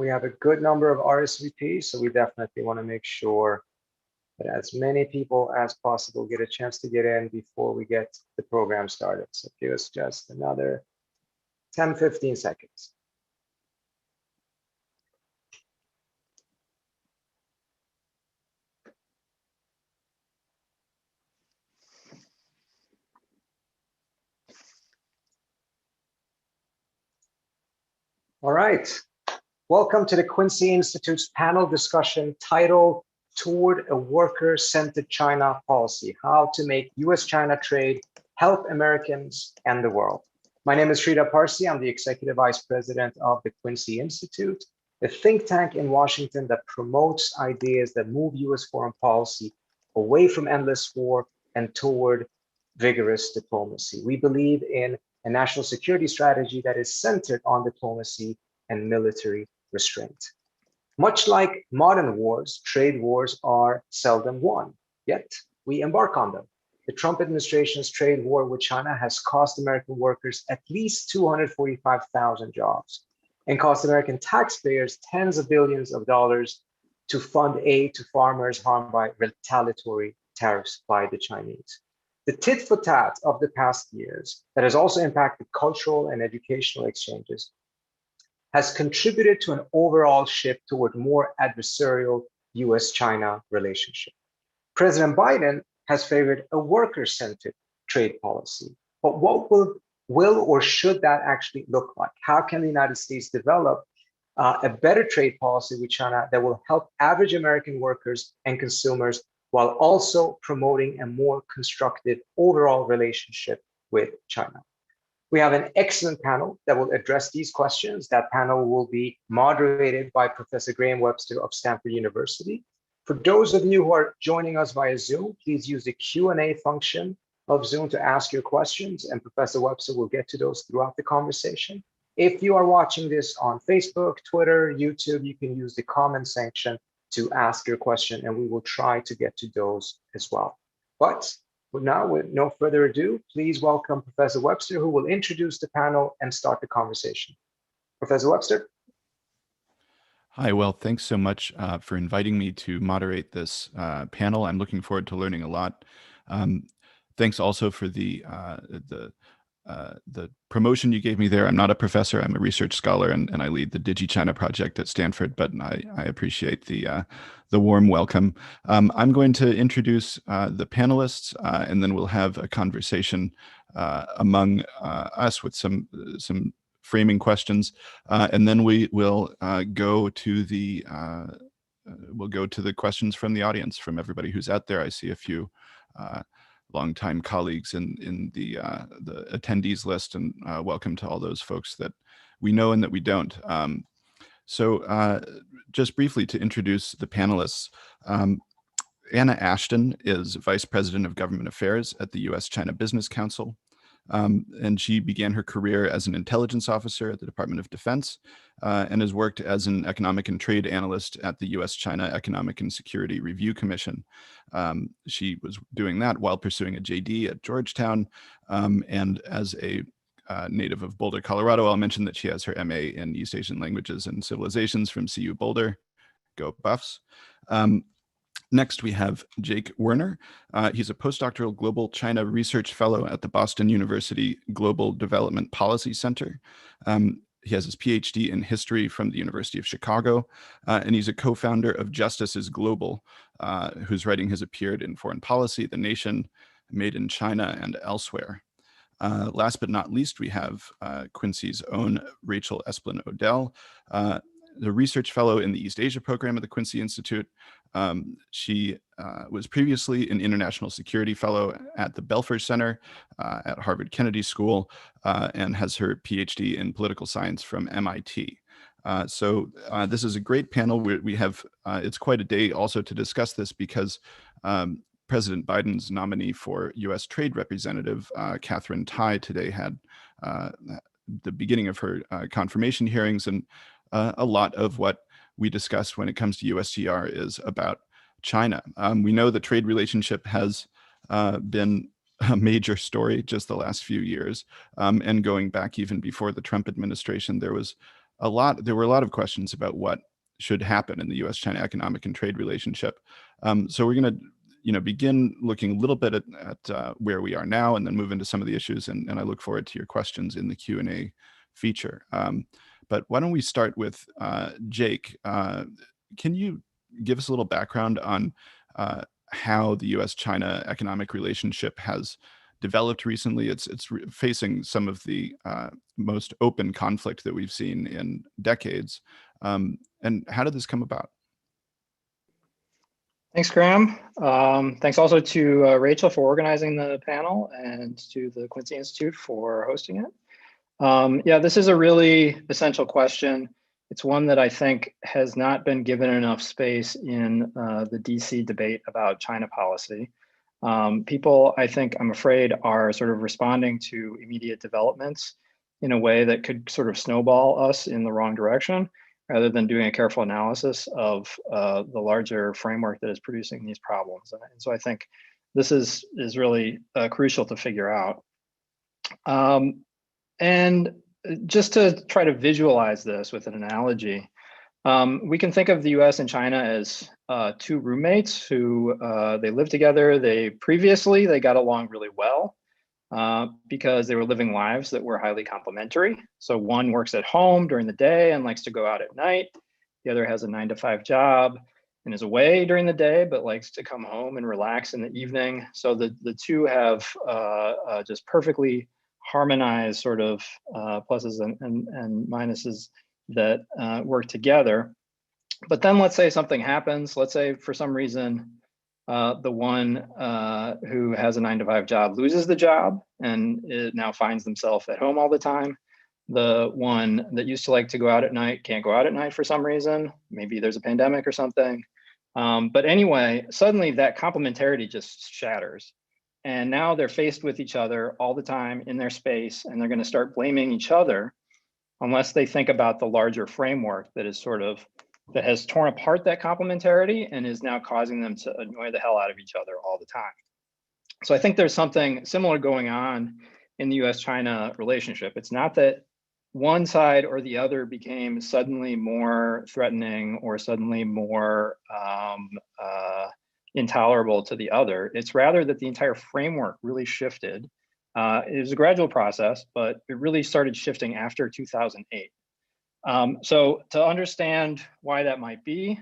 We have a good number of RSVPs, so we definitely want to make sure that as many people as possible get a chance to get in before we get the program started. So give us just another 10, 15 seconds. All right. Welcome to the Quincy Institute's panel discussion titled Toward a Worker-Centered China Policy, How to Make U.S.-China Trade Help Americans and the World. My name is Sridhar Parsi. I'm the Executive Vice President of the Quincy Institute, a think tank in Washington that promotes ideas that move U.S. foreign policy away from endless war and toward vigorous diplomacy. We believe in a national security strategy that is centered on diplomacy and military restraint. Much like modern wars, trade wars are seldom won, yet we embark on them. The Trump administration's trade war with China has cost American workers at least 245,000 jobs and cost American taxpayers tens of billions of dollars to fund aid to farmers harmed by retaliatory tariffs by the Chinese. The tit for tat of the past years that has also impacted cultural and educational exchanges has contributed to an overall shift toward more adversarial U.S.-China relationship. President Biden has favored a worker-centered trade policy, but what will or should that actually look like? How can the United States develop a better trade policy with China that will help average American workers and consumers while also promoting a more constructive overall relationship with China? We have an excellent panel that will address these questions. That panel will be moderated by Professor Graham Webster of Stanford University. For those of you who are joining us via Zoom, please use the Q&A function of Zoom to ask your questions, and Professor Webster will get to those throughout the conversation. If you are watching this on Facebook, Twitter, YouTube, you can use the comment section to ask your question, and we will try to get to those as well. But now, with no further ado, please welcome Professor Webster, who will introduce the panel and start the conversation. Professor Webster. Hi, well, thanks so much for inviting me to moderate this panel. I'm looking forward to learning a lot. Thanks also for the promotion you gave me there. I'm not a professor, I'm a research scholar, and I lead the DigiChina project at Stanford, but I appreciate the warm welcome. I'm going to introduce the panelists, and then we'll have a conversation among us with some framing questions, and then we will go to the questions from the audience, from everybody who's out there. I see a few longtime colleagues in the attendees list, and welcome to all those folks that we know and that we don't. So just briefly to introduce the panelists, Anna Ashton is Vice President of Government Affairs at the U.S. China Business Council. And she began her career as an intelligence officer at the Department of Defense and has worked as an economic and trade analyst at the U.S. China Economic and Security Review Commission. She was doing that while pursuing a JD at Georgetown, and as a native of Boulder, Colorado, I'll mention that she has her MA in East Asian Languages and Civilizations from CU Boulder. Go Buffs. Next, we have Jake Werner. He's a postdoctoral Global China Research Fellow at the Boston University Global Development Policy Center. He has his PhD in history from the University of Chicago, and he's a co-founder of Justice is Global, whose writing has appeared in Foreign Policy, The Nation, Made in China, and elsewhere. Last but not least, we have Quincy's own Rachel Esplin Odell, the research fellow in the East Asia program at the Quincy Institute. She was previously an international security fellow at the Belfer Center at Harvard Kennedy School, and has her PhD in political science from MIT. So this is a great panel. We have, it's quite a day also to discuss this, because President Biden's nominee for U.S. Trade Representative, Catherine Tai, today had the beginning of her confirmation hearings, and a lot of what we discussed when it comes to USTR is about China. We know the trade relationship has been a major story just the last few years, and going back even before the Trump administration, there was there were a lot of questions about what should happen in the U.S.-China economic and trade relationship. So we're going to begin looking a little bit at where we are now, and then move into some of the issues. And I look forward to your questions in the Q&A feature. But why don't we start with Jake? Can you give us a little background on how the U.S.-China economic relationship has developed recently? It's facing some of the most open conflict that we've seen in decades. And how did this come about? Thanks, Graham. Thanks also to Rachel for organizing the panel, and to the Quincy Institute for hosting it. Yeah, this is a really essential question. It's one that I think has not been given enough space in the DC debate about China policy. People, I think, I'm afraid, are sort of responding to immediate developments in a way that could sort of snowball us in the wrong direction, rather than doing a careful analysis of the larger framework that is producing these problems. And so I think this is really crucial to figure out. And just to try to visualize this with an analogy, we can think of the US and China as two roommates who they live together. Previously they got along really well because they were living lives that were highly complementary. So one works at home during the day and likes to go out at night. The other has a 9-to-5 job and is away during the day, but likes to come home and relax in the evening. So the two have just perfectly harmonized sort of pluses and minuses that work together. But then let's say something happens. Let's say for some reason, the one who has a 9-to-5 job loses the job and it now finds themselves at home all the time. The one that used to like to go out at night can't go out at night for some reason. Maybe there's a pandemic or something. But anyway, suddenly that complementarity just shatters. And now they're faced with each other all the time in their space, and they're going to start blaming each other unless they think about the larger framework that is that has torn apart that complementarity and is now causing them to annoy the hell out of each other all the time. So I think there's something similar going on in the US-China relationship. It's not that one side or the other became suddenly more threatening or suddenly more intolerable to the other. It's rather that the entire framework really shifted. It was a gradual process, but it really started shifting after 2008. So to understand why that might be,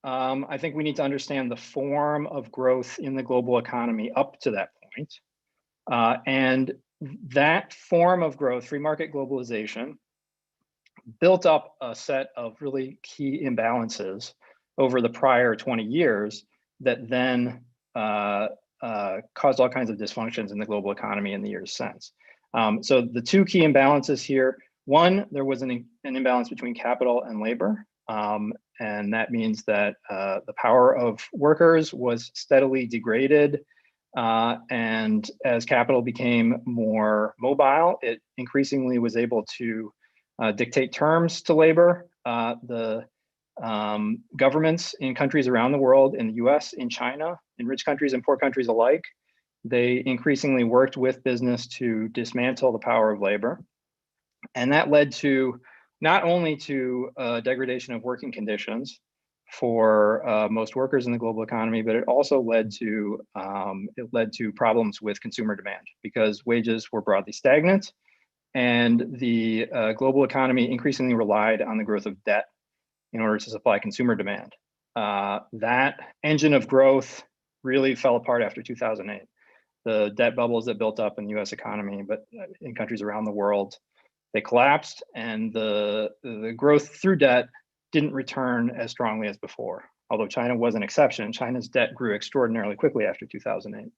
I think we need to understand the form of growth in the global economy up to that point. And that form of growth, free market globalization, built up a set of really key imbalances over the prior 20 years that then caused all kinds of dysfunctions in the global economy in the years since. So the two key imbalances here: one, there was an imbalance between capital and labor. And that means that the power of workers was steadily degraded. And as capital became more mobile, it increasingly was able to dictate terms to labor. The governments in countries around the world, in the US, in China, in rich countries and poor countries alike, they increasingly worked with business to dismantle the power of labor. And that led to not only to degradation of working conditions for most workers in the global economy, but it also led to problems with consumer demand, because wages were broadly stagnant, and the global economy increasingly relied on the growth of debt in order to supply consumer demand. That engine of growth really fell apart after 2008. The debt bubbles that built up in the US economy, but in countries around the world, they collapsed, and the growth through debt didn't return as strongly as before. Although China was an exception, China's debt grew extraordinarily quickly after 2008.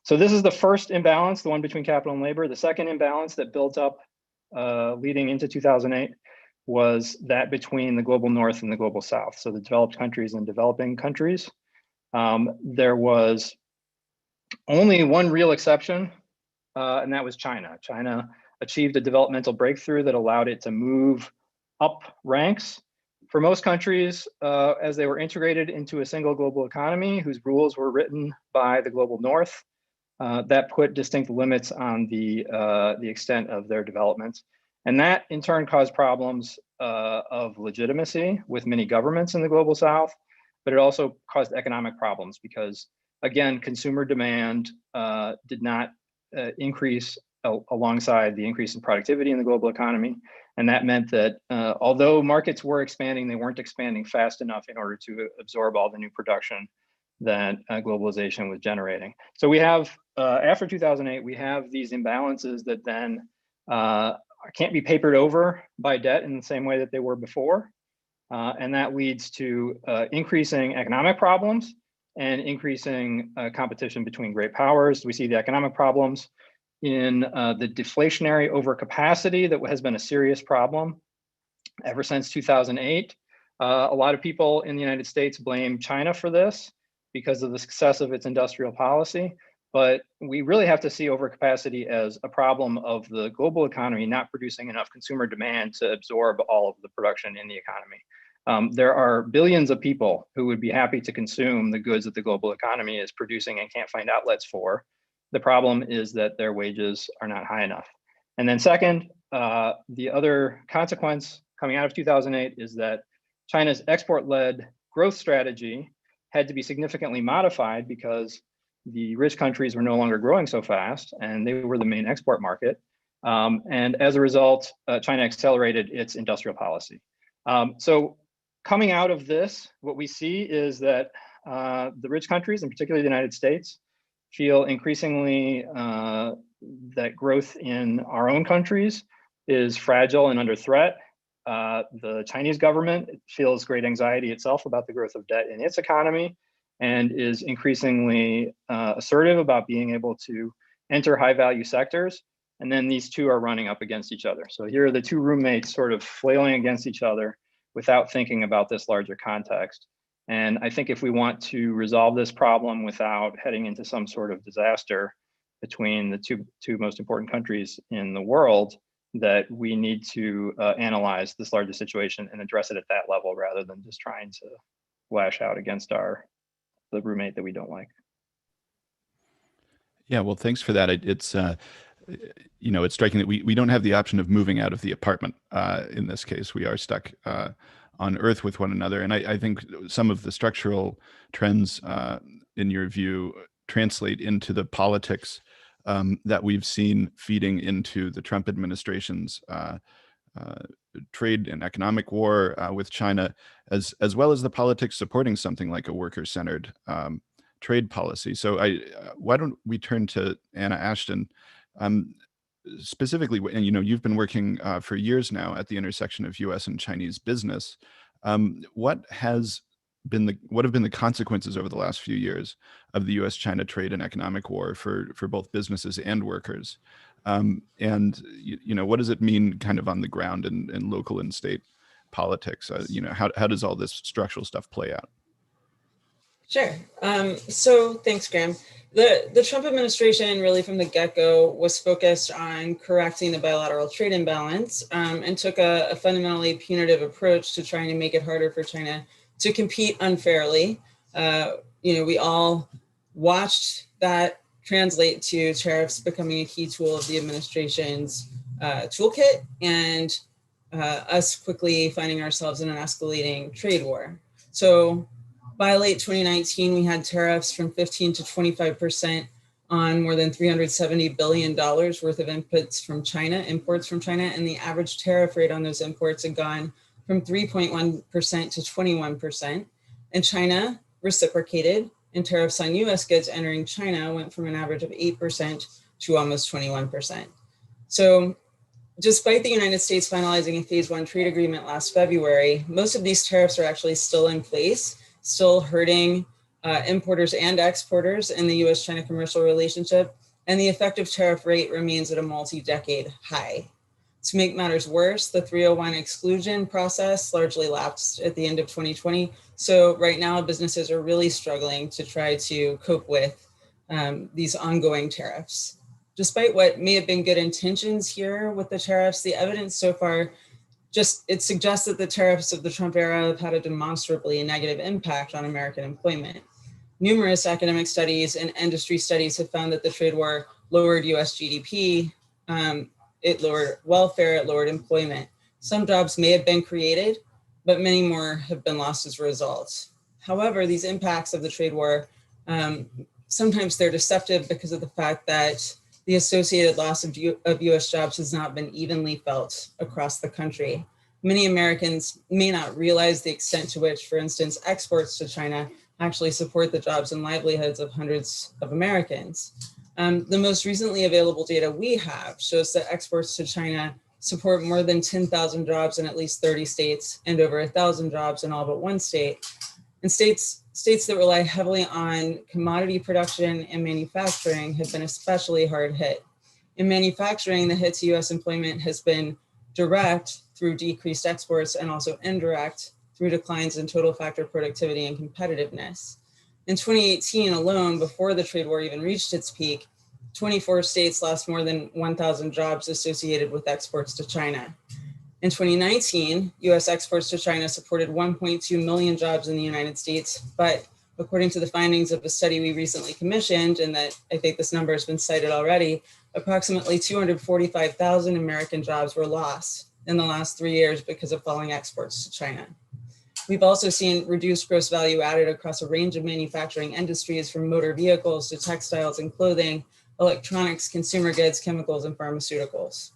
So this is the first imbalance, the one between capital and labor. The second imbalance that built up leading into 2008 was that between the global north and the global south. So the developed countries and developing countries. There was only one real exception, and that was China. China achieved a developmental breakthrough that allowed it to move up ranks. For most countries, as they were integrated into a single global economy whose rules were written by the global north, that put distinct limits on the extent of their development. And that in turn caused problems of legitimacy with many governments in the global South, but it also caused economic problems because, again, consumer demand did not increase alongside the increase in productivity in the global economy. And that meant that although markets were expanding, they weren't expanding fast enough in order to absorb all the new production that globalization was generating. So we have, after 2008, we have these imbalances that then can't be papered over by debt in the same way that they were before. And that leads to increasing economic problems and increasing competition between great powers. We see the economic problems in the deflationary overcapacity that has been a serious problem ever since 2008. A lot of people in the United States blame China for this because of the success of its industrial policy. But we really have to see overcapacity as a problem of the global economy not producing enough consumer demand to absorb all of the production in the economy. There are billions of people who would be happy to consume the goods that the global economy is producing and can't find outlets for. The problem is that their wages are not high enough. And then second, the other consequence coming out of 2008 is that China's export-led growth strategy had to be significantly modified because the rich countries were no longer growing so fast and they were the main export market. And as a result, China accelerated its industrial policy. So coming out of this, what we see is that the rich countries, and particularly the United States, feel increasingly that growth in our own countries is fragile and under threat. The Chinese government feels great anxiety itself about the growth of debt in its economy and is increasingly assertive about being able to enter high value sectors. And then these two are running up against each other. So here are the two roommates sort of flailing against each other without thinking about this larger context. And I think if we want to resolve this problem without heading into some sort of disaster between the two most important countries in the world, that we need to analyze this larger situation and address it at that level rather than just trying to lash out against the roommate that we don't like. Yeah, well, thanks for that. It's it's striking that we don't have the option of moving out of the apartment. In this case, we are stuck on Earth with one another. And I think some of the structural trends, in your view, translate into the politics that we've seen feeding into the Trump administration's trade and economic war with China, as well as the politics supporting something like a worker-centered trade policy. So why don't we turn to Anna Ashton, specifically, and you've been working for years now at the intersection of U.S. and Chinese business. What have been the consequences over the last few years of the U.S.-China trade and economic war for both businesses and workers? And what does it mean kind of on the ground in local and state politics? How does all this structural stuff play out? Sure. So thanks, Graham. The Trump administration really from the get-go was focused on correcting the bilateral trade imbalance and took a fundamentally punitive approach to trying to make it harder for China to compete unfairly. We all watched that translate to tariffs becoming a key tool of the administration's toolkit and us quickly finding ourselves in an escalating trade war. So by late 2019, we had tariffs from 15 to 25% on more than $370 billion worth of imports from China, and the average tariff rate on those imports had gone from 3.1% to 21%. And China reciprocated, and tariffs on US goods entering China went from an average of 8% to almost 21%. So despite the United States finalizing a phase one trade agreement last February, most of these tariffs are actually still in place, still hurting importers and exporters in the U.S.-China commercial relationship, and the effective tariff rate remains at a multi-decade high. To make matters worse, the 301 exclusion process largely lapsed at the end of 2020. So right now, businesses are really struggling to try to cope with these ongoing tariffs. Despite what may have been good intentions here with the tariffs, the evidence so far it suggests that the tariffs of the Trump era have had a demonstrably negative impact on American employment. Numerous academic studies and industry studies have found that the trade war lowered US GDP it lowered welfare, it lowered employment. Some jobs may have been created, but many more have been lost as a result. However, these impacts of the trade war, sometimes they're deceptive because of the fact that the associated loss of US jobs has not been evenly felt across the country. Many Americans may not realize the extent to which, for instance, exports to China actually support the jobs and livelihoods of hundreds of Americans. The most recently available data we have shows that exports to China support more than 10,000 jobs in at least 30 states and over 1,000 jobs in all but one state. And states that rely heavily on commodity production and manufacturing have been especially hard hit. In manufacturing, the hit to US employment has been direct through decreased exports and also indirect through declines in total factor productivity and competitiveness. In 2018 alone, before the trade war even reached its peak, 24 states lost more than 1,000 jobs associated with exports to China. In 2019, US exports to China supported 1.2 million jobs in the United States, but according to the findings of a study we recently commissioned, and that I think this number has been cited already, approximately 245,000 American jobs were lost in the last 3 years because of falling exports to China. We've also seen reduced gross value added across a range of manufacturing industries, from motor vehicles to textiles and clothing, electronics, consumer goods, chemicals, and pharmaceuticals.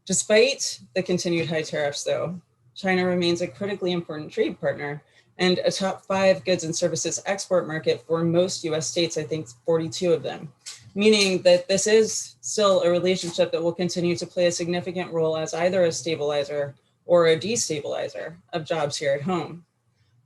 Despite the continued high tariffs, though, China remains a critically important trade partner and a top 5 goods and services export market for most US states, I think 42 of them, meaning that this is still a relationship that will continue to play a significant role as either a stabilizer or a destabilizer of jobs here at home.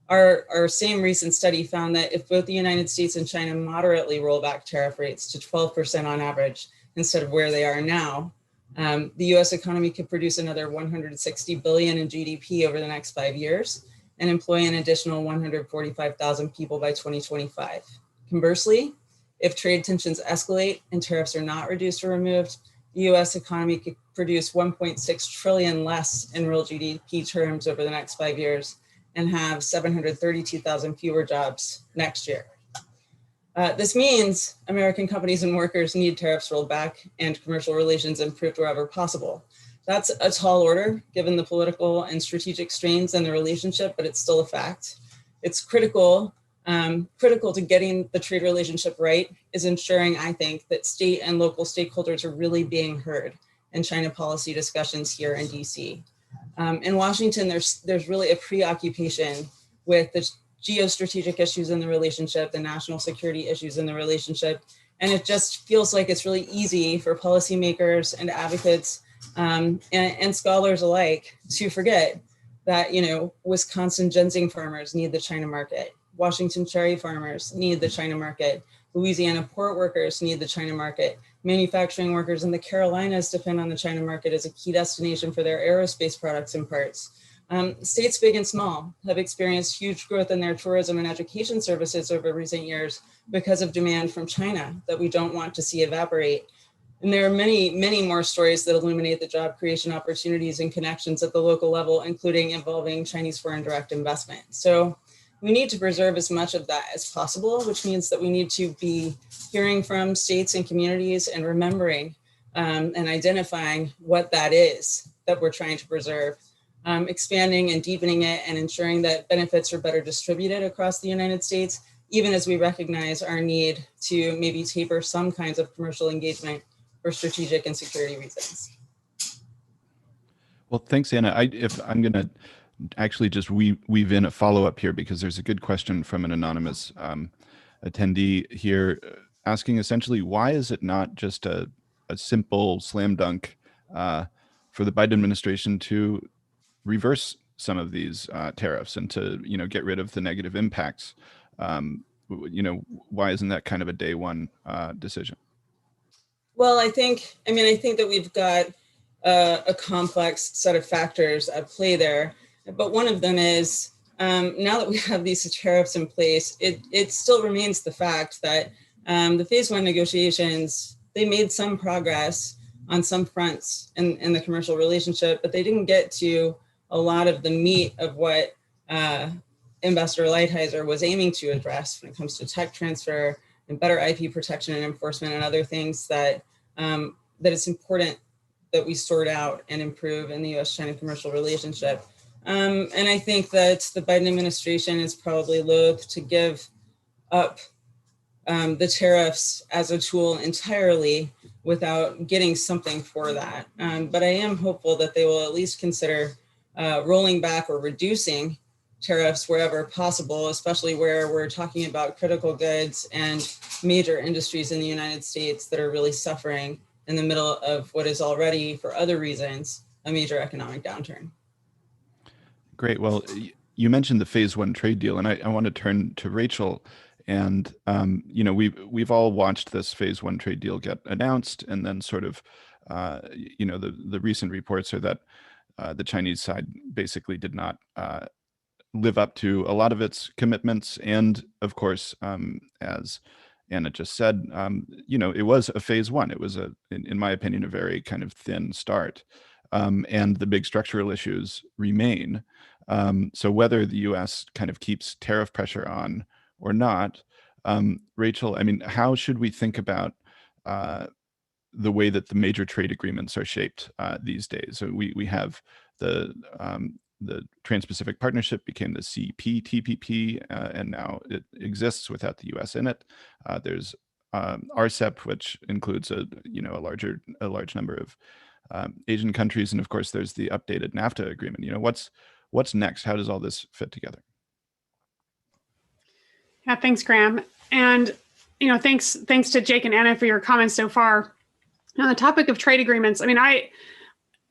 Our same recent study found that if both the United States and China moderately roll back tariff rates to 12% on average instead of where they are now, the US economy could produce another 160 billion in GDP over the next 5 years and employ an additional 145,000 people by 2025. Conversely, if trade tensions escalate and tariffs are not reduced or removed, the US economy could produce 1.6 trillion less in real GDP terms over the next 5 years and have 732,000 fewer jobs next year. This means American companies and workers need tariffs rolled back and commercial relations improved wherever possible. That's a tall order given the political and strategic strains in the relationship, but it's still a fact. It's critical to getting the trade relationship right is ensuring, I think, that state and local stakeholders are really being heard in China policy discussions here in DC. In Washington, there's really a preoccupation with the geostrategic issues in the relationship, the national security issues in the relationship. And it just feels like it's really easy for policymakers and advocates and scholars alike to forget that, Wisconsin ginseng farmers need the China market. Washington cherry farmers need the China market. Louisiana port workers need the China market. Manufacturing workers in the Carolinas depend on the China market as a key destination for their aerospace products and parts. States big and small have experienced huge growth in their tourism and education services over recent years because of demand from China that we don't want to see evaporate. And there are many, many more stories that illuminate the job creation opportunities and connections at the local level, including involving Chinese foreign direct investment. So we need to preserve as much of that as possible, which means that we need to be hearing from states and communities and remembering and identifying what that is that we're trying to preserve, expanding and deepening it and ensuring that benefits are better distributed across the United States, even as we recognize our need to maybe taper some kinds of commercial engagement for strategic and security reasons. Well, thanks, Anna. If I'm going to actually just weave in a follow-up here, because there's a good question from an anonymous attendee here asking essentially, why is it not just a simple slam dunk for the Biden administration to reverse some of these tariffs and to get rid of the negative impacts? Why isn't that kind of a day one decision? Well, I think that we've got a complex set of factors at play there. But one of them is, now that we have these tariffs in place, it still remains the fact that the phase one negotiations, they made some progress on some fronts in the commercial relationship, but they didn't get to a lot of the meat of what Ambassador Lighthizer was aiming to address when it comes to tech transfer and better IP protection and enforcement and other things that it's important that we sort out and improve in the U.S.-China commercial relationship. And I think that the Biden administration is probably loath to give up the tariffs as a tool entirely without getting something for that. But I am hopeful that they will at least consider rolling back or reducing tariffs wherever possible, especially where we're talking about critical goods and major industries in the United States that are really suffering in the middle of what is already, for other reasons, a major economic downturn. Great. Well, you mentioned the phase one trade deal, and I want to turn to Rachel. And we've all watched this phase one trade deal get announced, and then sort of, the recent reports are that the Chinese side basically did not live up to a lot of its commitments. And of course, as Anna just said, it was a phase one. It was, in my opinion, a very kind of thin start. And the big structural issues remain. So whether the US kind of keeps tariff pressure on or not, Rachel, I mean, how should we think about the way that the major trade agreements are shaped these days? So we have the Trans-Pacific Partnership became the CPTPP, and now it exists without the US in it. There's RCEP, which includes a large number of Asian countries, and of course there's the updated NAFTA agreement. What's next? How does all this fit together? Yeah, thanks, Graham. And thanks to Jake and Anna for your comments so far. On the topic of trade agreements, I mean,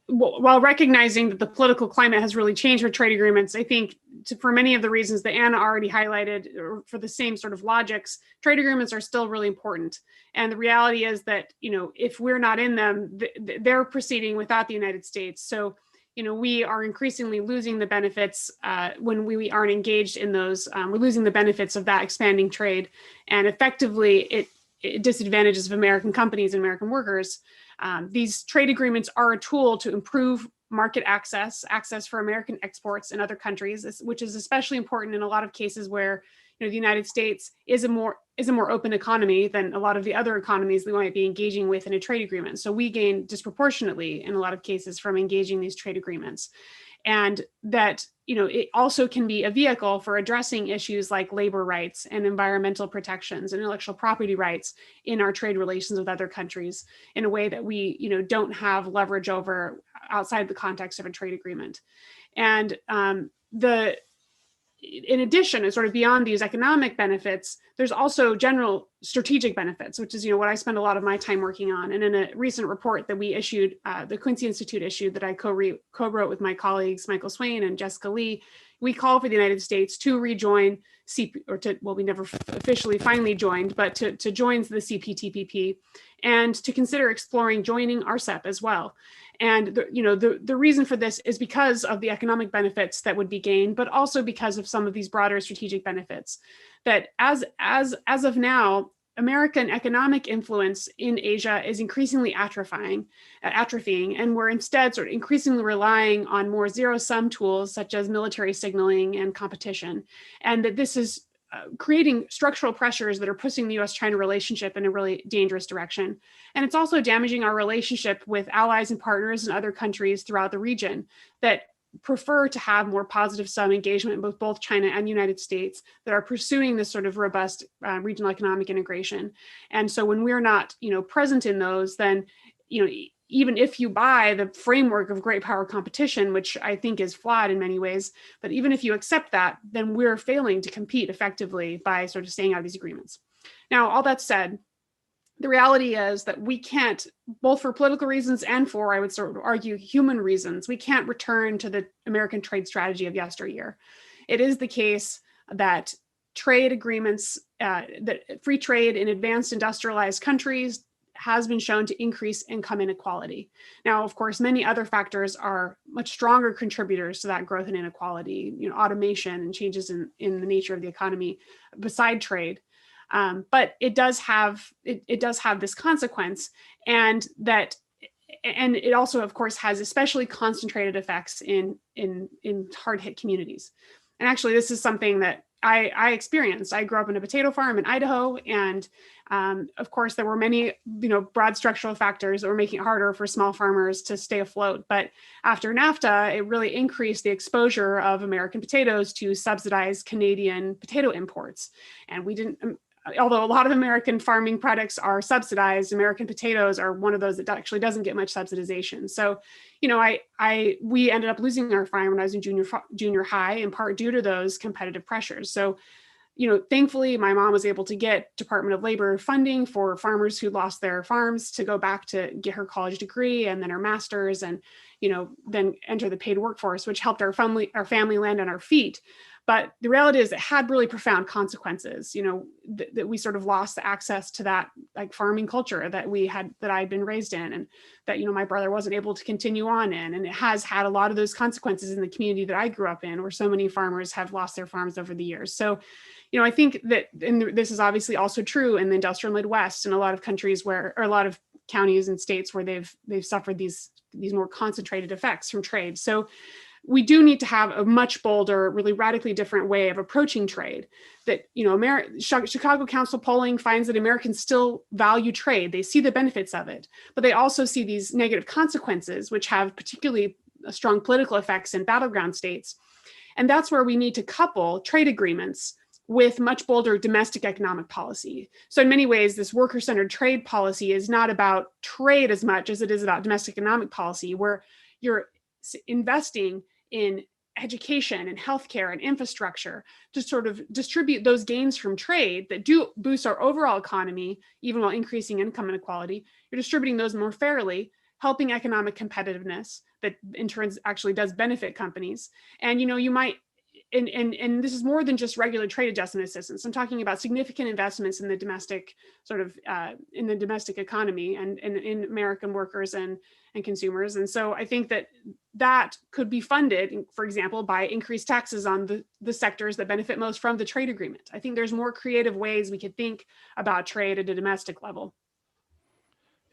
while recognizing that the political climate has really changed for trade agreements, I think for many of the reasons that Anna already highlighted, or for the same sort of logics, trade agreements are still really important. And the reality is that, if we're not in them, they're proceeding without the United States. So, we are increasingly losing the benefits when we aren't engaged in those. We're losing the benefits of that expanding trade. And effectively, it disadvantages American companies and American workers. These trade agreements are a tool to improve market access for American exports in other countries, which is especially important in a lot of cases where the United States is a more open economy than a lot of the other economies we might be engaging with in a trade agreement. So we gain disproportionately in a lot of cases from engaging these trade agreements. And that, it also can be a vehicle for addressing issues like labor rights and environmental protections and intellectual property rights in our trade relations with other countries in a way that we, don't have leverage over outside the context of a trade agreement. And in addition, and sort of beyond these economic benefits, there's also general strategic benefits, which is what I spend a lot of my time working on. And in a recent report that we issued, the Quincy Institute issued, that I co-wrote with my colleagues Michael Swain and Jessica Lee, we call for the United States to rejoin we never officially finally joined, but to join the CPTPP, and to consider exploring joining RCEP as well. And the reason for this is because of the economic benefits that would be gained, but also because of some of these broader strategic benefits. That as of now, American economic influence in Asia is increasingly atrophying, and we're instead sort of increasingly relying on more zero-sum tools such as military signaling and competition, and that this is creating structural pressures that are pushing the U.S.-China relationship in a really dangerous direction. And it's also damaging our relationship with allies and partners in other countries throughout the region that prefer to have more positive sum engagement with both China and United States, that are pursuing this sort of robust regional economic integration. And so when we're not, present in those, then, even if you buy the framework of great power competition, which I think is flawed in many ways, but even if you accept that, then we're failing to compete effectively by sort of staying out of these agreements. Now, all that said, the reality is that we can't, both for political reasons and for, I would sort of argue, human reasons, we can't return to the American trade strategy of yesteryear. It is the case that trade agreements, that free trade in advanced industrialized countries has been shown to increase income inequality. Now, of course, many other factors are much stronger contributors to that growth and inequality, automation and changes in the nature of the economy beside trade. But it does have this consequence, and it also, of course, has especially concentrated effects in hard hit communities. And actually, this is something that I experienced. I grew up in a potato farm in Idaho, and of course, there were many, broad structural factors that were making it harder for small farmers to stay afloat. But after NAFTA, it really increased the exposure of American potatoes to subsidized Canadian potato imports. And we didn't, although a lot of American farming products are subsidized, American potatoes are one of those that actually doesn't get much subsidization. So, we ended up losing our farm when I was in junior high, in part due to those competitive pressures. So, thankfully, my mom was able to get Department of Labor funding for farmers who lost their farms to go back to get her college degree and then her master's, and then enter the paid workforce, which helped our family land on our feet. But the reality is it had really profound consequences, that we sort of lost the access to that like farming culture that I'd been raised in, and that, my brother wasn't able to continue on in. And it has had a lot of those consequences in the community that I grew up in, where so many farmers have lost their farms over the years. So, I think that, and this is obviously also true in the industrial Midwest and a lot of countries or a lot of counties and states where they've suffered these more concentrated effects from trade. So we do need to have a much bolder, really radically different way of approaching trade. That, Chicago Council polling finds that Americans still value trade. They see the benefits of it, but they also see these negative consequences, which have particularly strong political effects in battleground states. And that's where we need to couple trade agreements with much bolder domestic economic policy. So in many ways, this worker-centered trade policy is not about trade as much as it is about domestic economic policy, where you're investing in education and healthcare and infrastructure to sort of distribute those gains from trade that do boost our overall economy, even while increasing income inequality. You're distributing those more fairly, helping economic competitiveness that in turn actually does benefit companies. And, you might, and this is more than just regular trade adjustment assistance. I'm talking about significant investments in the domestic in the domestic economy and in American workers and consumers. And so I think that could be funded, for example, by increased taxes on the sectors that benefit most from the trade agreement. I think there's more creative ways we could think about trade at a domestic level.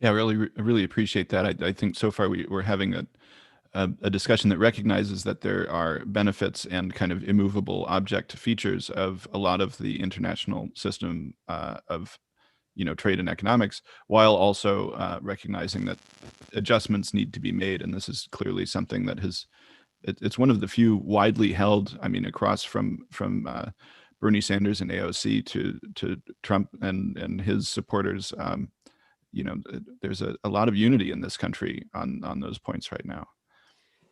Yeah, I really appreciate that. I think so far we're having a discussion that recognizes that there are benefits and kind of immovable object features of a lot of the international system of trade and economics, while also recognizing that adjustments need to be made. And this is clearly something that it's one of the few widely held, across from Bernie Sanders and AOC to Trump and his supporters. There's a lot of unity in this country on those points right now.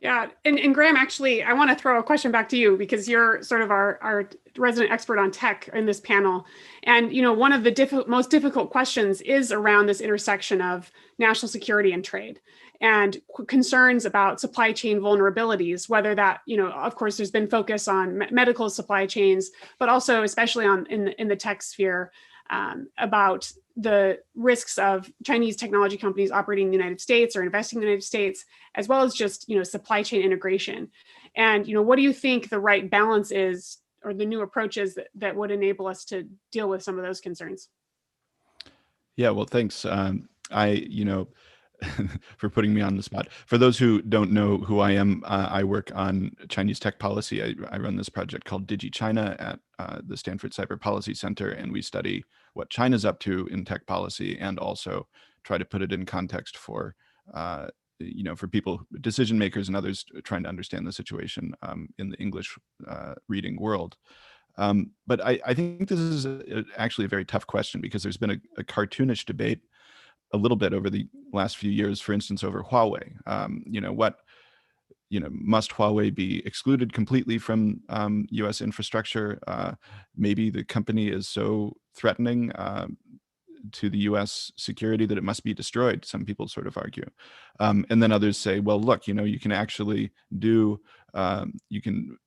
Yeah, and Graham, actually, I want to throw a question back to you, because you're sort of our resident expert on tech in this panel. And, one of the most difficult questions is around this intersection of national security and trade, and concerns about supply chain vulnerabilities, whether that, of course, there's been focus on medical supply chains, but also especially in the tech sphere, about the risks of Chinese technology companies operating in the United States or investing in the United States, as well as just, supply chain integration. And, what do you think the right balance is, or the new approaches that would enable us to deal with some of those concerns? Yeah, well, thanks. For putting me on the spot. For those who don't know who I am, I work on Chinese tech policy. I run this project called DigiChina at the Stanford Cyber Policy Center, and we study what China's up to in tech policy, and also try to put it in context for for people, decision makers and others trying to understand the situation in the English reading world. But I think this is actually a very tough question, because there's been a cartoonish debate a little bit over the last few years, for instance, over Huawei. Must Huawei be excluded completely from U.S. infrastructure? Maybe the company is so threatening to the U.S. security that it must be destroyed, some people sort of argue. And then others say, well, look, you can actually you can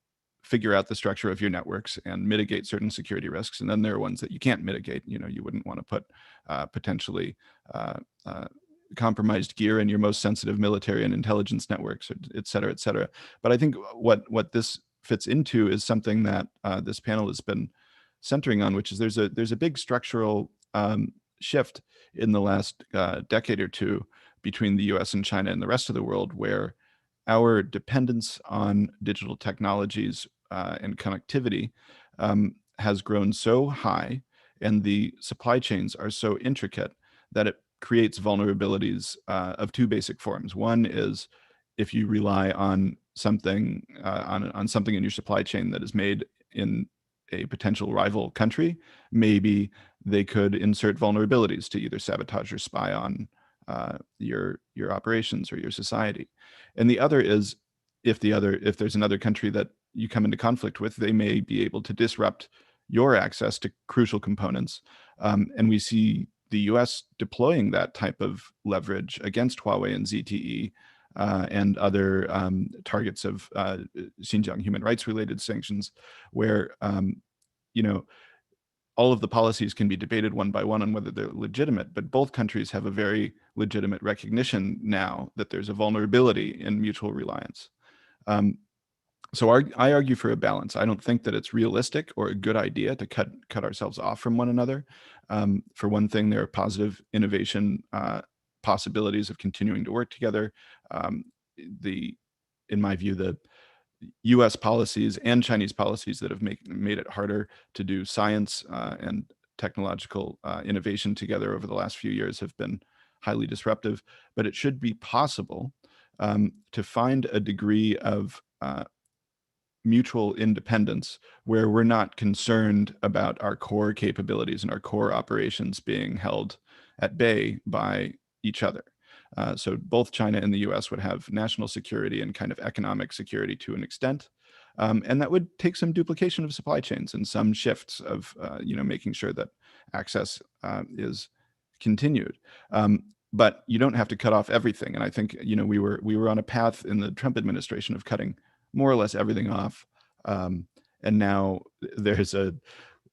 figure out the structure of your networks and mitigate certain security risks. And then there are ones that you can't mitigate. You wouldn't want to put potentially compromised gear in your most sensitive military and intelligence networks, et cetera, et cetera. But I think what this fits into is something that this panel has been centering on, which is there's a big structural shift in the last decade or two between the US and China and the rest of the world, where our dependence on digital technologies and connectivity has grown so high and the supply chains are so intricate that it creates vulnerabilities of two basic forms. One is if you rely on something on something in your supply chain that is made in a potential rival country, maybe they could insert vulnerabilities to either sabotage or spy on your operations or your society. And the other is if there's another country that you come into conflict with, they may be able to disrupt your access to crucial components. And we see the US deploying that type of leverage against Huawei and ZTE and other targets of Xinjiang human rights related sanctions, where all of the policies can be debated one by one on whether they're legitimate, but both countries have a very legitimate recognition now that there's a vulnerability in mutual reliance. So I argue for a balance. I don't think that it's realistic or a good idea to cut ourselves off from one another. For one thing, there are positive innovation possibilities of continuing to work together. In my view, the U.S. policies and Chinese policies that have made it harder to do science and technological innovation together over the last few years have been highly disruptive. But it should be possible to find a degree of mutual independence where we're not concerned about our core capabilities and our core operations being held at bay by each other. So both China and the US would have national security and kind of economic security to an extent. And that would take some duplication of supply chains and some shifts of making sure that access is continued. But you don't have to cut off everything. And I think we were on a path in the Trump administration of cutting more or less everything off. And now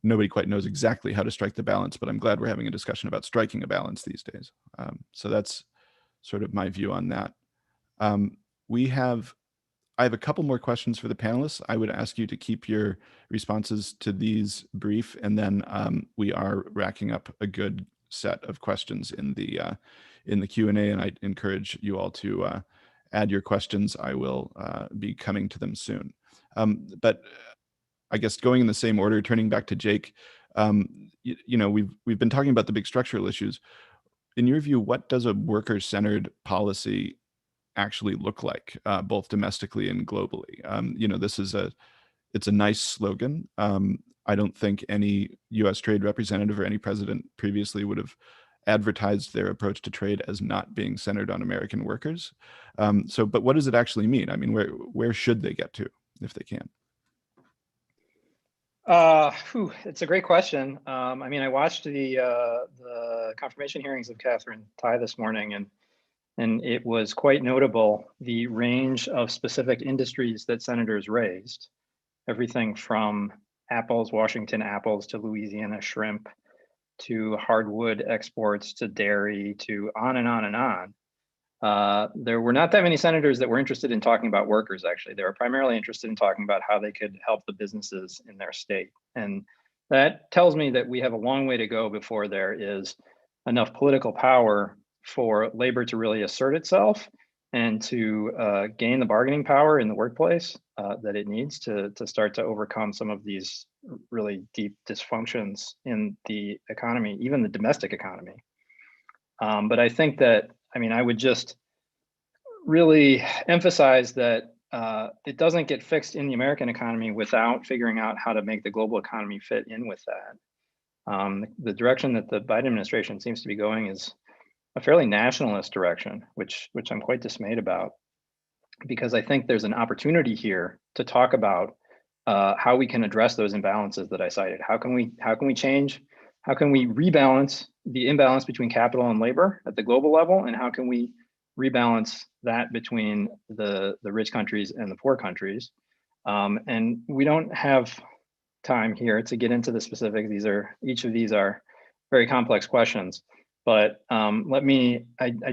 nobody quite knows exactly how to strike the balance, but I'm glad we're having a discussion about striking a balance these days. So that's sort of my view on that. I have a couple more questions for the panelists. I would ask you to keep your responses to these brief, and then we are racking up a good set of questions in the Q&A, and I encourage you all to add your questions. I will be coming to them soon. But I guess going in the same order, turning back to Jake, we've been talking about the big structural issues. In your view, what does a worker-centered policy actually look like, both domestically and globally? It's a nice slogan. I don't think any U.S. trade representative or any president previously would have advertised their approach to trade as not being centered on American workers. But what does it actually mean? I mean, where should they get to if they can? It's a great question. I mean, I watched the confirmation hearings of Catherine Tai this morning, and it was quite notable the range of specific industries that senators raised. Everything from apples, Washington apples, to Louisiana shrimp, to hardwood exports, to dairy, to on and on and on. There were not that many senators that were interested in talking about workers, actually. They were primarily interested in talking about how they could help the businesses in their state. And that tells me that we have a long way to go before there is enough political power for labor to really assert itself and to gain the bargaining power in the workplace that it needs to start to overcome some of these really deep dysfunctions in the economy, even the domestic economy. But I think that, I would just really emphasize that it doesn't get fixed in the American economy without figuring out how to make the global economy fit in with that. The direction that the Biden administration seems to be going is a fairly nationalist direction, which I'm quite dismayed about, because I think there's an opportunity here to talk about how we can address those imbalances that I cited. How can we change? How can we rebalance the imbalance between capital and labor at the global level? And how can we rebalance that between the rich countries and the poor countries? And we don't have time here to get into the specifics. Each of these are very complex questions. But I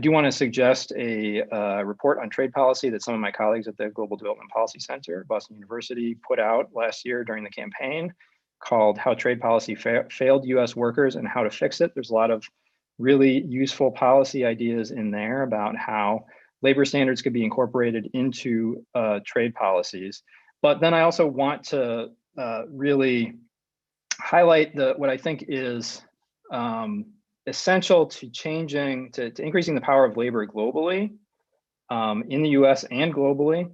do want to suggest a report on trade policy that some of my colleagues at the Global Development Policy Center at Boston University put out last year during the campaign, called How Trade Policy Failed U.S. Workers and How to Fix It. There's a lot of really useful policy ideas in there about how labor standards could be incorporated into trade policies. But then I also want to really highlight what I think is essential to increasing the power of labor globally, in the US and globally,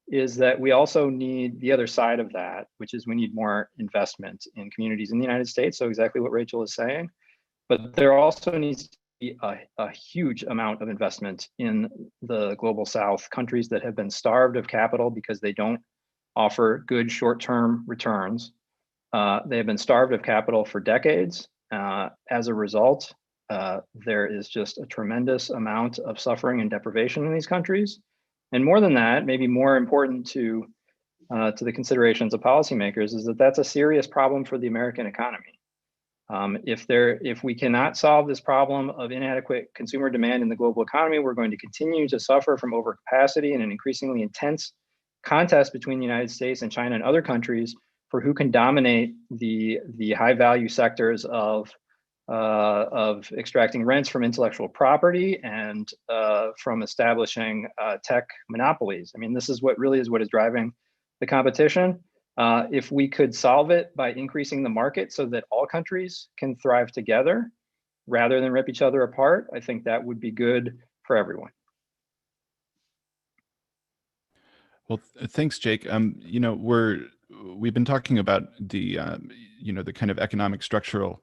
is that we also need the other side of that, which is we need more investment in communities in the United States. So exactly what Rachel is saying, but there also needs to be a huge amount of investment in the global South, countries that have been starved of capital because they don't offer good short-term returns. They have been starved of capital for decades. As a result, there is just a tremendous amount of suffering and deprivation in these countries. And more than that, maybe more important to the considerations of policymakers, is that that's a serious problem for the American economy. If we cannot solve this problem of inadequate consumer demand in the global economy, we're going to continue to suffer from overcapacity and an increasingly intense contest between the United States and China and other countries for who can dominate the high value sectors of extracting rents from intellectual property and from establishing tech monopolies. I mean, this is what is driving the competition. If we could solve it by increasing the market so that all countries can thrive together rather than rip each other apart, I think that would be good for everyone. Well, thanks, Jake. You know, we've been talking about the the kind of economic structural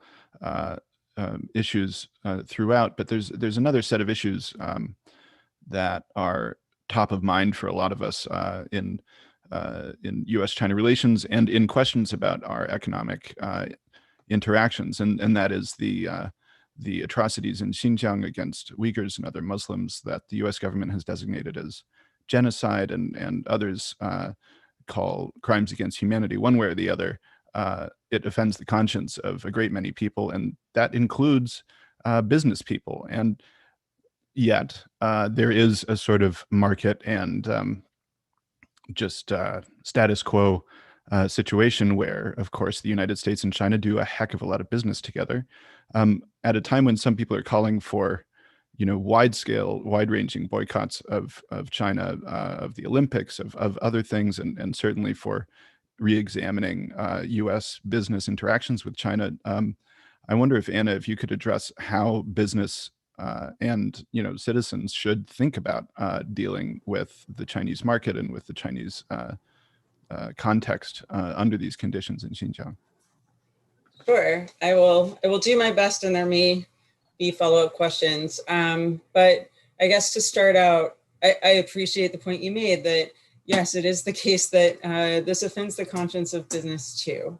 issues throughout, but there's another set of issues that are top of mind for a lot of us in U.S.-China relations and in questions about our economic interactions, and that is the atrocities in Xinjiang against Uyghurs and other Muslims that the U.S. government has designated as genocide, and others call crimes against humanity. One way or the other, it offends the conscience of a great many people, and that includes business people. And yet there is a sort of market and just status quo situation where, of course, the United States and China do a heck of a lot of business together at a time when some people are calling for, wide-scale, wide-ranging boycotts of China, of the Olympics, of other things, and certainly for re-examining U.S. business interactions with China. I wonder if, Anna, if you could address how business and citizens should think about dealing with the Chinese market and with the Chinese context under these conditions in Xinjiang. Sure, I will do my best, and there may be follow-up questions. But I guess to start out, I appreciate the point you made that yes, it is the case that this offends the conscience of business too.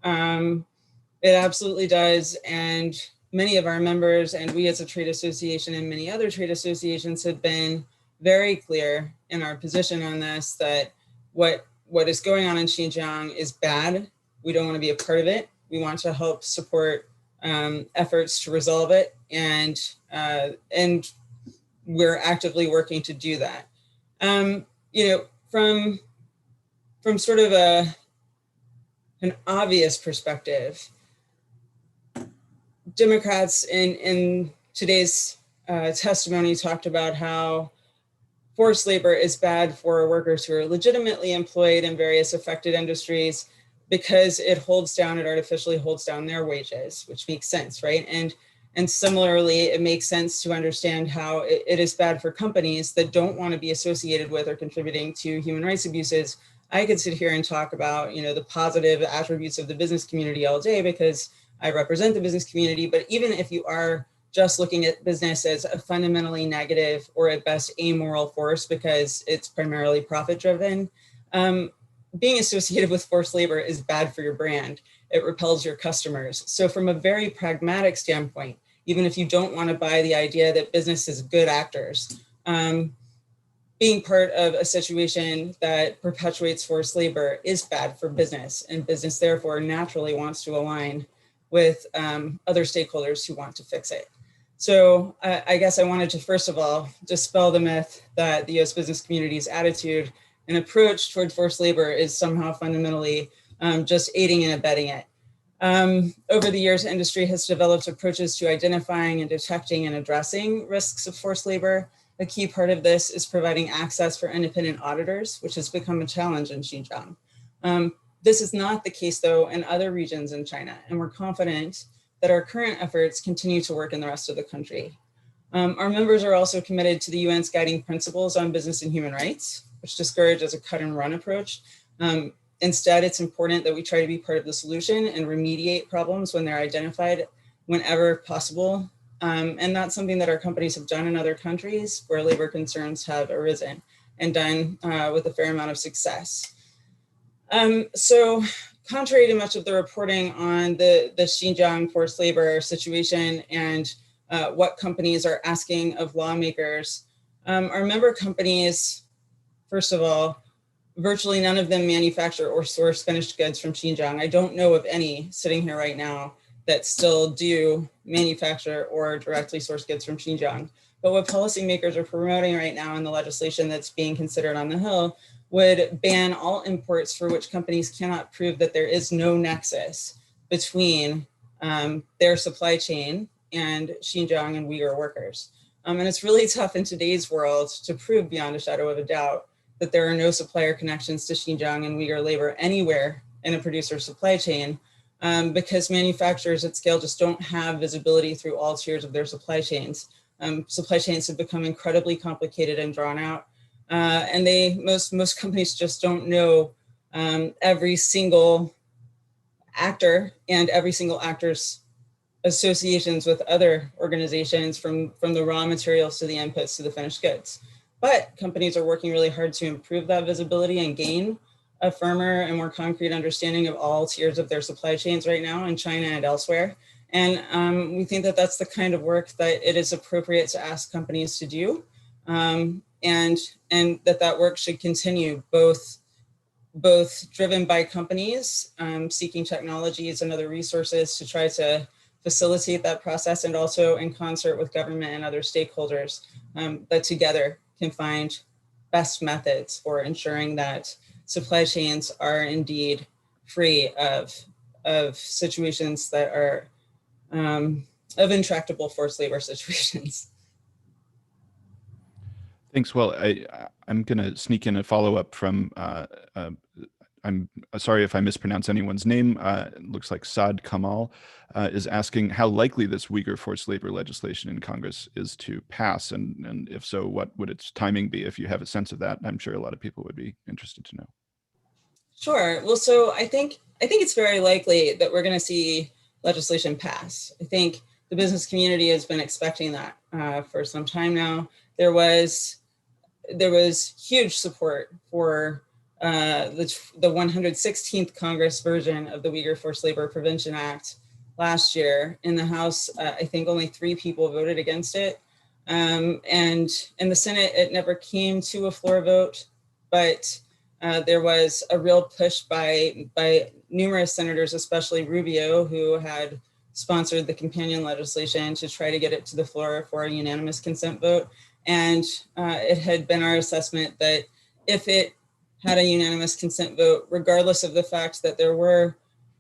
It absolutely does, and many of our members and we as a trade association and many other trade associations have been very clear in our position on this, that what is going on in Xinjiang is bad. We don't want to be a part of it. We want to help support efforts to resolve it, and we're actively working to do that. From sort of an obvious perspective, Democrats in today's testimony talked about how forced labor is bad for workers who are legitimately employed in various affected industries because it artificially holds down their wages, which makes sense, right? And similarly, it makes sense to understand how it is bad for companies that don't want to be associated with or contributing to human rights abuses. I could sit here and talk about, the positive attributes of the business community all day because I represent the business community, but even if you are just looking at business as a fundamentally negative or at best amoral force because it's primarily profit driven, being associated with forced labor is bad for your brand. It repels your customers. So from a very pragmatic standpoint, even if you don't want to buy the idea that business is good actors, being part of a situation that perpetuates forced labor is bad for business, and business therefore naturally wants to align with other stakeholders who want to fix it. So I guess I wanted to, first of all, dispel the myth that the U.S. business community's attitude and approach toward forced labor is somehow fundamentally just aiding and abetting it. Over the years, industry has developed approaches to identifying and detecting and addressing risks of forced labor. A key part of this is providing access for independent auditors, which has become a challenge in Xinjiang. This is not the case, though, in other regions in China, and we're confident that our current efforts continue to work in the rest of the country. Our members are also committed to the UN's guiding principles on business and human rights, which discourages a cut and run approach. Instead, it's important that we try to be part of the solution and remediate problems when they're identified whenever possible. And that's something that our companies have done in other countries where labor concerns have arisen, and done with a fair amount of success. So contrary to much of the reporting on the Xinjiang forced labor situation and what companies are asking of lawmakers, our member companies, first of all, virtually none of them manufacture or source finished goods from Xinjiang. I don't know of any sitting here right now that still do manufacture or directly source goods from Xinjiang. But what policymakers are promoting right now in the legislation that's being considered on the Hill would ban all imports for which companies cannot prove that there is no nexus between their supply chain and Xinjiang and Uyghur workers. And it's really tough in today's world to prove beyond a shadow of a doubt that there are no supplier connections to Xinjiang and Uyghur labor anywhere in a producer's supply chain, because manufacturers at scale just don't have visibility through all tiers of their supply chains. Supply chains have become incredibly complicated and drawn out, and most companies just don't know every single actor and every single actor's associations with other organizations, from the raw materials to the inputs to the finished goods. But companies are working really hard to improve that visibility and gain a firmer and more concrete understanding of all tiers of their supply chains right now in China and elsewhere. And we think that that's the kind of work that it is appropriate to ask companies to do, and that work should continue, both driven by companies seeking technologies and other resources to try to facilitate that process, and also in concert with government and other stakeholders that together can find best methods for ensuring that supply chains are indeed free of situations that are of intractable forced labor situations. Thanks. Well, I'm going to sneak in a follow-up from, I'm sorry if I mispronounce anyone's name. It looks like Saad Kamal is asking how likely this Uyghur forced labor legislation in Congress is to pass, and if so, what would its timing be? If you have a sense of that, I'm sure a lot of people would be interested to know. Sure. Well, so I think it's very likely that we're going to see legislation pass. I think the business community has been expecting that for some time now. There was huge support for the 116th Congress version of the Uyghur Forced Labor Prevention Act last year. In the House, I think only 3 people voted against it. And in the Senate, it never came to a floor vote, but there was a real push by numerous senators, especially Rubio, who had sponsored the companion legislation to try to get it to the floor for a unanimous consent vote. And it had been our assessment that if it had a unanimous consent vote, regardless of the fact that there were,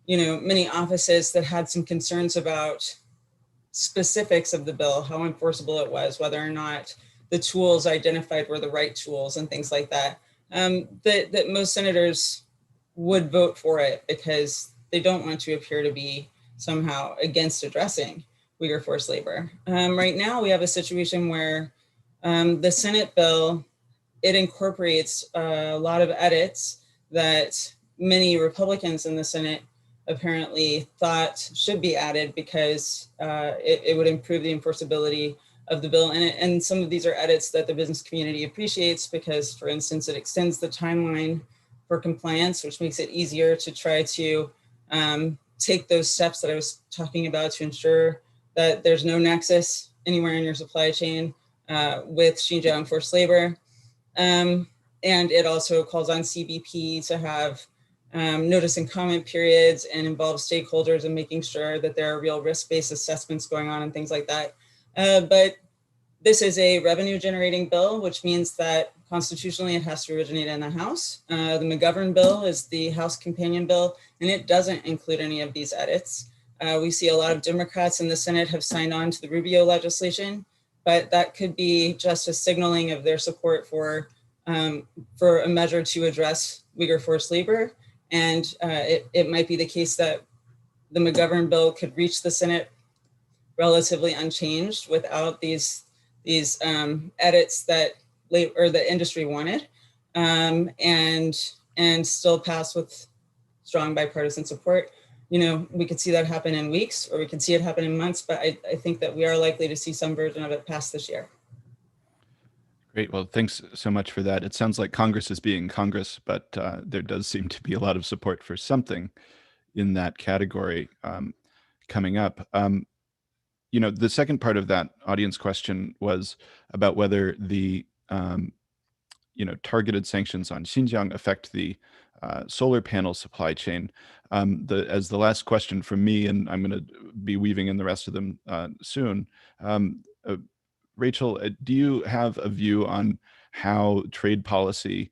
many offices that had some concerns about specifics of the bill, how enforceable it was, whether or not the tools identified were the right tools and things like that, that most senators would vote for it because they don't want to appear to be somehow against addressing Uyghur forced labor. Right now, we have a situation where the Senate bill, it incorporates a lot of edits that many Republicans in the Senate apparently thought should be added because it would improve the enforceability of the bill. And some of these are edits that the business community appreciates because, for instance, it extends the timeline for compliance, which makes it easier to try to take those steps that I was talking about to ensure that there's no nexus anywhere in your supply chain with Xinjiang forced labor. And it also calls on CBP to have notice and comment periods and involve stakeholders in making sure that there are real risk-based assessments going on and things like that. But this is a revenue generating bill, which means that constitutionally it has to originate in the House. The McGovern bill is the House companion bill, and it doesn't include any of these edits. We see a lot of Democrats in the Senate have signed on to the Rubio legislation, but that could be just a signaling of their support for a measure to address Uyghur forced labor And it might be the case that the McGovern bill could reach the Senate relatively unchanged without these edits that the industry wanted, and still pass with strong bipartisan support. You know, we could see that happen in weeks, or we could see it happen in months, but I think that we are likely to see some version of it pass this year. Great. Well, thanks so much for that. It sounds like Congress is being Congress, but there does seem to be a lot of support for something in that category coming up. You know, the second part of that audience question was about whether the you know, targeted sanctions on Xinjiang affect the solar panel supply chain. As the last question from me, and I'm going to be weaving in the rest of them soon. Rachel, do you have a view on how trade policy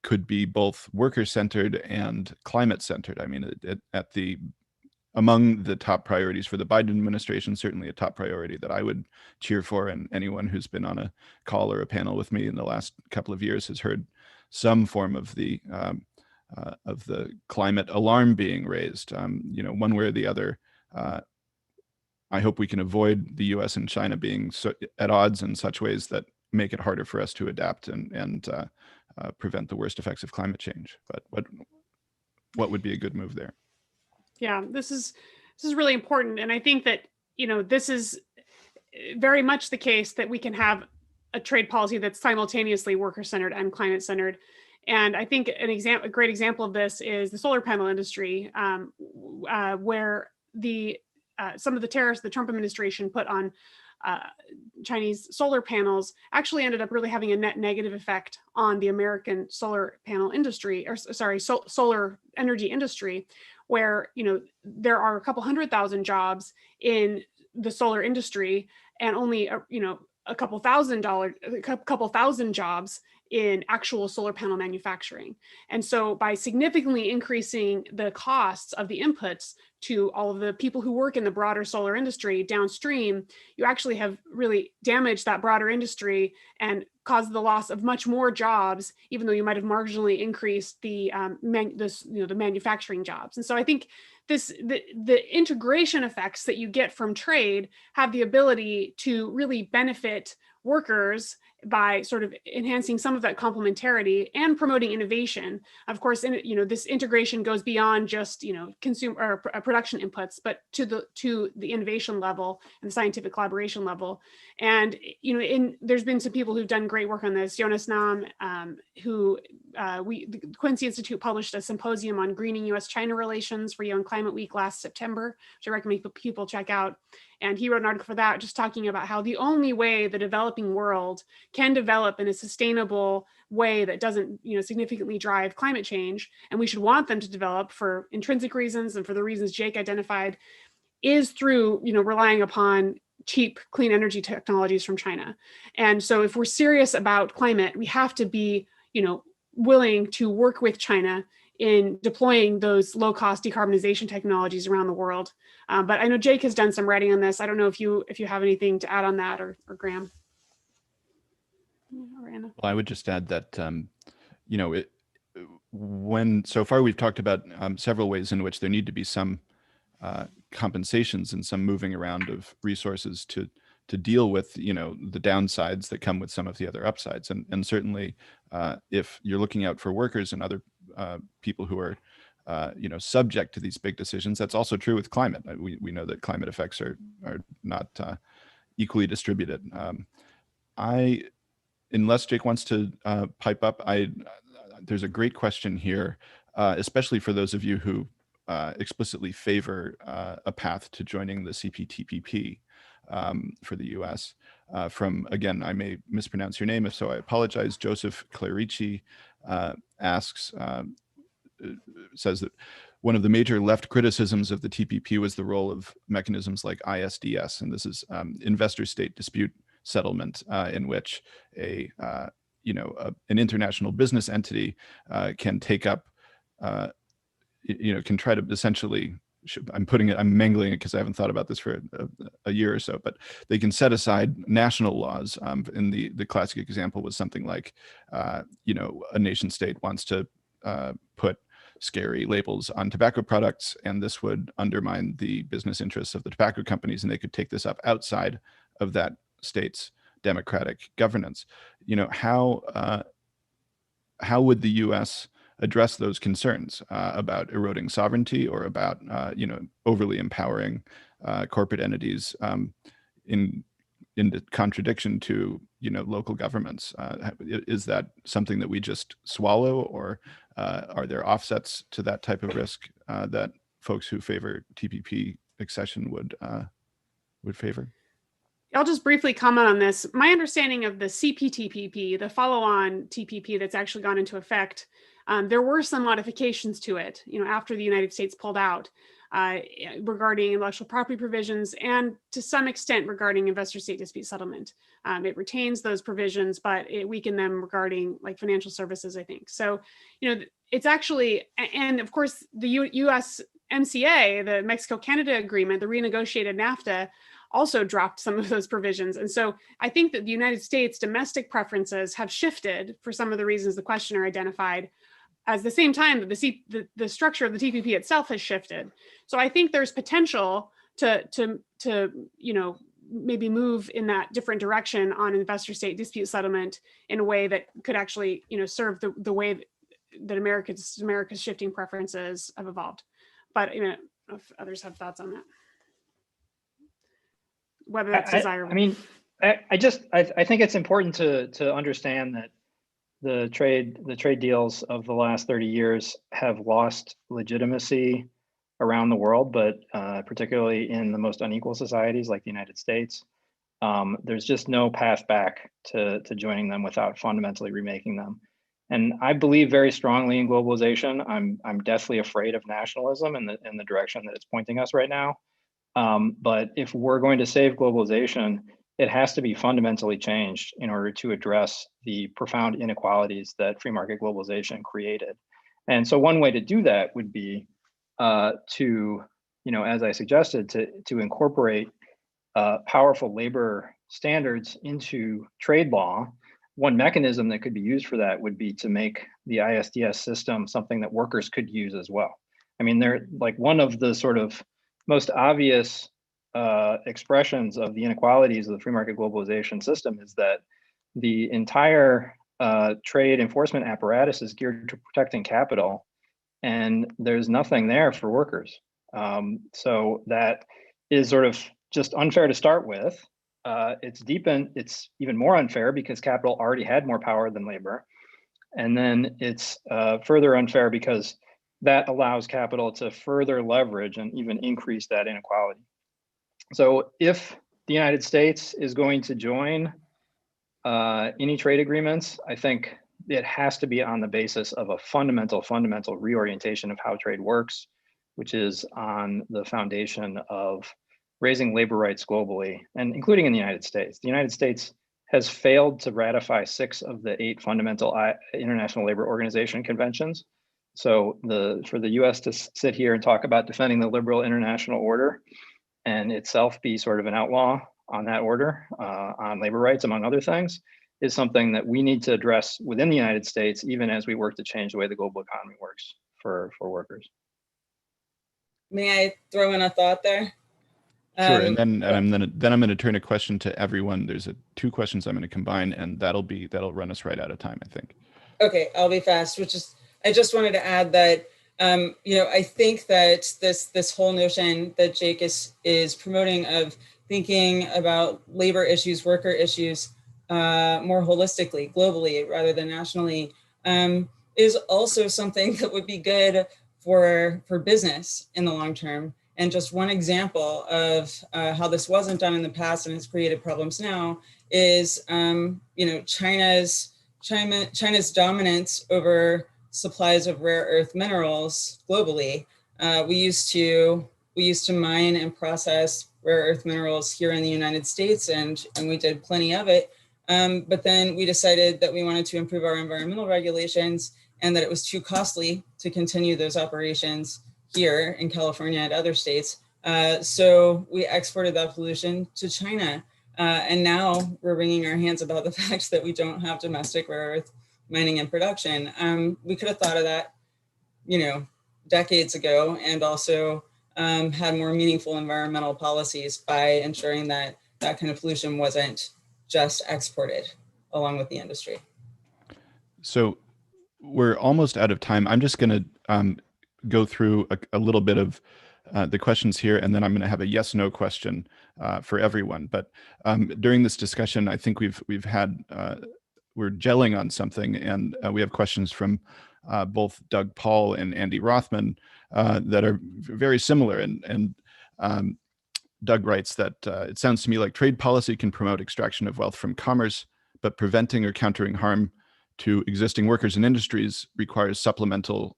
could be both worker-centered and climate-centered? I mean, among the top priorities for the Biden administration, certainly a top priority that I would cheer for, and anyone who's been on a call or a panel with me in the last couple of years has heard some form of the climate alarm being raised, you know, one way or the other. I hope we can avoid the U.S. and China being at odds in such ways that make it harder for us to adapt and prevent the worst effects of climate change. But what would be a good move there? Yeah, this is really important, and I think that, you know, this is very much the case that we can have a trade policy that's simultaneously worker-centered and climate-centered. And I think a great example of this is the solar panel industry, where some of the tariffs the Trump administration put on Chinese solar panels actually ended up really having a net negative effect on the American solar panel industry, or sorry, solar energy industry, where, you know, there are a couple 100,000 jobs in the solar industry, and only a couple thousand jobs in actual solar panel manufacturing. And so by significantly increasing the costs of the inputs to all of the people who work in the broader solar industry downstream, you actually have really damaged that broader industry and caused the loss of much more jobs, even though you might have marginally increased the manufacturing jobs. And so I think the integration effects that you get from trade have the ability to really benefit workers by sort of enhancing some of that complementarity and promoting innovation. Of course, this integration goes beyond just consumer or production inputs, but to the innovation level and the scientific collaboration level. And there's been some people who've done great work on this. Jonas Nam, the Quincy Institute published a symposium on greening U.S. China relations for Young Climate Week last September, which I recommend people check out. And he wrote an article for that, just talking about how the only way the developing world can develop in a sustainable way that doesn't, significantly drive climate change, and we should want them to develop for intrinsic reasons and for the reasons Jake identified, is through, relying upon cheap, clean energy technologies from China. And so if we're serious about climate, we have to be, willing to work with China in deploying those low-cost decarbonization technologies around the world. But I know Jake has done some writing on this. I don't know if you have anything to add on that, or Graham. Or Anna. Well, I would just add that, so far we've talked about several ways in which there need to be some compensations and some moving around of resources to deal with, the downsides that come with some of the other upsides. And certainly, if you're looking out for workers and other people who are, subject to these big decisions, that's also true with climate. We know that climate effects are not equally distributed. Unless Jake wants to pipe up, there's a great question here, especially for those of you who explicitly favor a path to joining the CPTPP for the U.S. From, again, I may mispronounce your name, if so I apologize, Joseph Clarici says that one of the major left criticisms of the TPP was the role of mechanisms like ISDS, and this is investor-state dispute settlement, in which an international business entity can take up, can try to essentially, I'm mangling it because I haven't thought about this for a year or so, but they can set aside national laws. And the classic example was something like, a nation state wants to put scary labels on tobacco products, and this would undermine the business interests of the tobacco companies, and they could take this up outside of that state's democratic governance. How would the U.S. address those concerns about eroding sovereignty or about overly empowering corporate entities in contradiction to local governments? Is that something that we just swallow, or are there offsets to that type of risk that folks who favor TPP accession would favor? I'll just briefly comment on this. My understanding of the CPTPP, the follow-on TPP that's actually gone into effect, there were some modifications to it, after the United States pulled out, regarding intellectual property provisions and to some extent regarding investor-state dispute settlement. It retains those provisions, but it weakened them regarding like financial services, I think. So, it's actually, and of course, the USMCA, the Mexico-Canada agreement, the renegotiated NAFTA, also dropped some of those provisions. And so I think that the United States domestic preferences have shifted for some of the reasons the questioner identified, at the same time that the structure of the TPP itself has shifted. So I think there's potential to maybe move in that different direction on investor-state dispute settlement in a way that could actually serve the way that America's shifting preferences have evolved. But if others have thoughts on that, whether that's desirable. I think it's important to understand that the trade deals of the last 30 years have lost legitimacy around the world, but particularly in the most unequal societies like the United States. There's just no path back to joining them without fundamentally remaking them. And I believe very strongly in globalization. I'm deathly afraid of nationalism in the direction that it's pointing us right now. But if we're going to save globalization, it has to be fundamentally changed in order to address the profound inequalities that free market globalization created. And so one way to do that would be to, as I suggested, to incorporate powerful labor standards into trade law. One mechanism that could be used for that would be to make the ISDS system something that workers could use as well. I mean, they're like one of the sort of most obvious expressions of the inequalities of the free market globalization system is that the entire trade enforcement apparatus is geared to protecting capital, and there's nothing there for workers. So that is sort of just unfair to start with. It's even more unfair because capital already had more power than labor. And then it's further unfair because that allows capital to further leverage and even increase that inequality. So if the United States is going to join any trade agreements, I think it has to be on the basis of a fundamental reorientation of how trade works, which is on the foundation of raising labor rights globally, and including in the United States. The United States has failed to ratify 6 of the 8 fundamental International Labor Organization conventions. So for the US to sit here and talk about defending the liberal international order and itself be sort of an outlaw on that order, on labor rights, among other things, is something that we need to address within the United States, even as we work to change the way the global economy works for workers. May I throw in a thought there? Sure, and then I'm going to turn a question to everyone. There's 2 questions I'm going to combine, and that'll run us right out of time, I think. Okay, I'll be fast. I just wanted to add that I think that this whole notion that Jake is promoting of thinking about labor issues, worker issues more holistically, globally, rather than nationally, is also something that would be good for business in the long term. And just one example of how this wasn't done in the past and has created problems now is China's dominance over supplies of rare earth minerals globally. We used to mine and process rare earth minerals here in the United States, and we did plenty of it. But then we decided that we wanted to improve our environmental regulations and that it was too costly to continue those operations here in California and other states. So we exported that pollution to China. And now we're wringing our hands about the fact that we don't have domestic rare earth mining and production. We could have thought of that decades ago, and also had more meaningful environmental policies by ensuring that that kind of pollution wasn't just exported along with the industry. So we're almost out of time. I'm just going to go through a little bit of the questions here, and then I'm going to have a yes/no question for everyone. But during this discussion, I think we've had we're gelling on something, and we have questions from both Doug Paul and Andy Rothman that are very similar. And Doug writes that it sounds to me like trade policy can promote extraction of wealth from commerce, but preventing or countering harm to existing workers and industries requires supplemental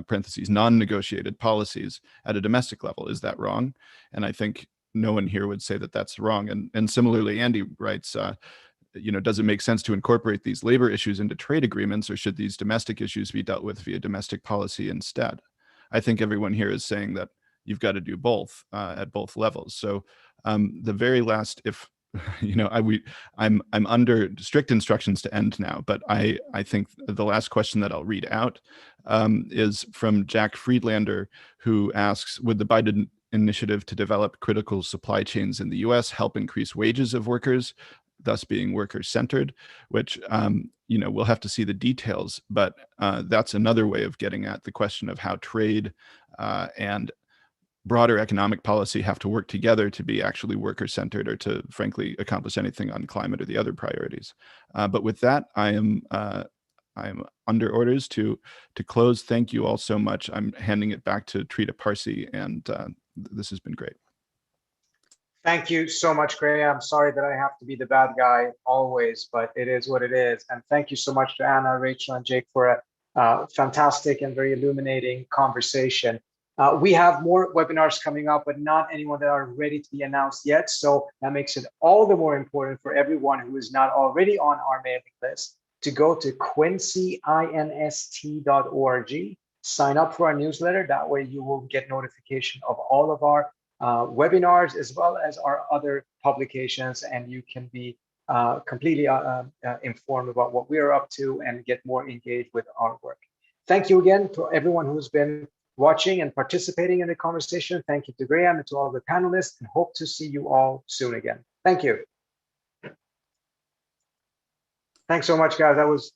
parentheses non-negotiated policies at a domestic level. Is that wrong? And I think no one here would say that that's wrong. And similarly, Andy writes, does it make sense to incorporate these labor issues into trade agreements, or should these domestic issues be dealt with via domestic policy instead? I think everyone here is saying that you've got to do both at both levels. So the very last, if I'm under strict instructions to end now, but I think the last question that I'll read out is from Jack Friedlander, who asks, would the Biden initiative to develop critical supply chains in the US help increase wages of workers, thus being worker-centered? Which, we'll have to see the details, but that's another way of getting at the question of how trade and broader economic policy have to work together to be actually worker-centered, or to frankly accomplish anything on climate or the other priorities. But with that, I'm under orders to close. Thank you all so much. I'm handing it back to Trita Parsi, and this has been great. Thank you so much, Graham. I'm sorry that I have to be the bad guy always, but it is what it is. And thank you so much to Anna, Rachel, and Jake for a fantastic and very illuminating conversation. We have more webinars coming up, but not anyone that are ready to be announced yet. So that makes it all the more important for everyone who is not already on our mailing list to go to quincyinst.org, sign up for our newsletter. That way you will get notification of all of our webinars, as well as our other publications, and you can be completely informed about what we are up to and get more engaged with our work. Thank you again to everyone who's been watching and participating in the conversation. Thank you to Graham and to all the panelists, and hope to see you all soon again. Thank you. Thanks so much, guys. That was